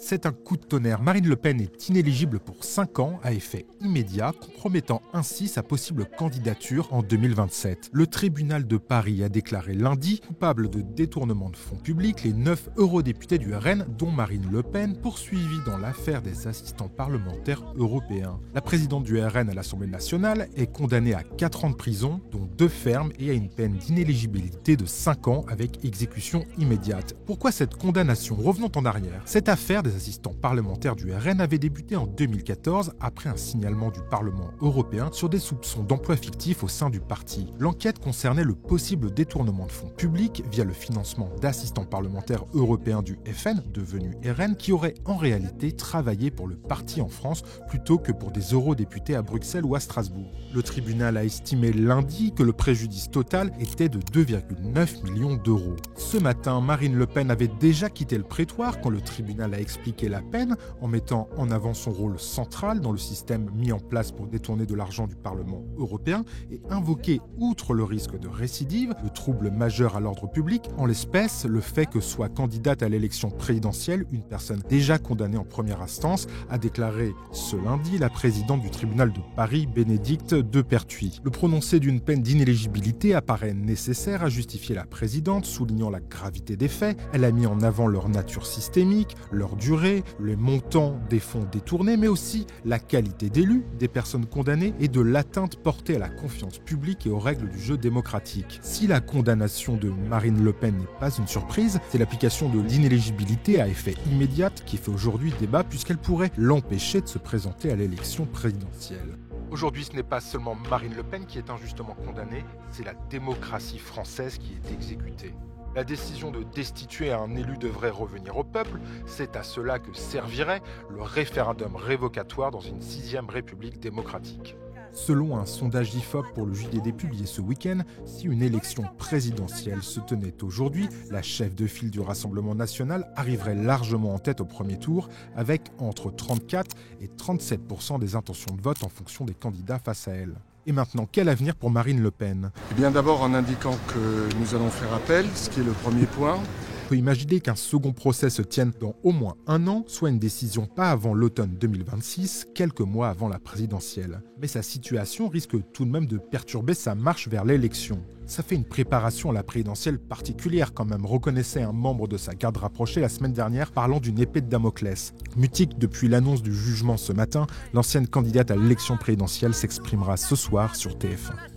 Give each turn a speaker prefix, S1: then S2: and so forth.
S1: C'est un coup de tonnerre. Marine Le Pen est inéligible pour 5 ans à effet immédiat, compromettant ainsi sa possible candidature en 2027. Le tribunal de Paris a déclaré lundi coupable de détournement de fonds publics les 9 eurodéputés du RN, dont Marine Le Pen, poursuivis dans l'affaire des assistants parlementaires européens. La présidente du RN à l'Assemblée nationale est condamnée à 4 ans de prison, dont 2 fermes, et à une peine d'inéligibilité de 5 ans avec exécution immédiate. Pourquoi cette condamnation? Revenons en arrière. Cette affaire des assistants parlementaires du RN avait débuté en 2014 après un signalement du Parlement européen sur des soupçons d'emploi fictif au sein du parti. L'enquête concernait le possible détournement de fonds publics via le financement d'assistants parlementaires européens du FN, devenu RN, qui auraient en réalité travaillé pour le parti en France plutôt que pour des eurodéputés à Bruxelles ou à Strasbourg. Le tribunal a estimé lundi que le préjudice total était de 2,9 millions d'euros. Ce matin, Marine Le Pen avait déjà quitté le prétoire quand le tribunal a expliqué la peine en mettant en avant son rôle central dans le système mis en place pour détourner de l'argent du Parlement européen et invoqué, outre le risque de récidive, le trouble majeur à l'ordre public, en l'espèce le fait que soit candidate à l'élection présidentielle une personne déjà condamnée en première instance, a déclaré ce lundi la présidente du tribunal de Paris, Bénédicte de Pertuis. Le prononcé d'une peine d'inéligibilité apparaît nécessaire à justifier la présidente, soulignant la gravité des faits. Elle a mis en avant leur nature systémique, leur durée, les montants des fonds détournés, mais aussi la qualité d'élus, des personnes condamnées et de l'atteinte portée à la confiance publique et aux règles du jeu démocratique. Si la condamnation de Marine Le Pen n'est pas une surprise, c'est l'application de l'inéligibilité à effet immédiat qui fait aujourd'hui débat puisqu'elle pourrait l'empêcher de se présenter à l'élection présidentielle. Aujourd'hui, ce n'est pas seulement Marine Le Pen qui est injustement condamnée, c'est la démocratie française qui est exécutée. La décision de destituer un élu devrait revenir au peuple, c'est à cela que servirait le référendum révocatoire dans une 6e république démocratique. Selon un sondage IFOP pour le JDD publié ce week-end, si une élection présidentielle se tenait aujourd'hui, la chef de file du Rassemblement national arriverait largement en tête au premier tour, avec entre 34 et 37% des intentions de vote en fonction des candidats face à elle. Et maintenant, quel avenir pour Marine Le Pen?
S2: Eh bien d'abord en indiquant que nous allons faire appel, ce qui est le premier point.
S1: On peut imaginer qu'un second procès se tienne dans au moins 1 an, soit une décision pas avant l'automne 2026, quelques mois avant la présidentielle. Mais sa situation risque tout de même de perturber sa marche vers l'élection. Ça fait une préparation à la présidentielle particulière quand même, reconnaissait un membre de sa garde rapprochée la semaine dernière parlant d'une épée de Damoclès. Mutique depuis l'annonce du jugement ce matin, l'ancienne candidate à l'élection présidentielle s'exprimera ce soir sur TF1.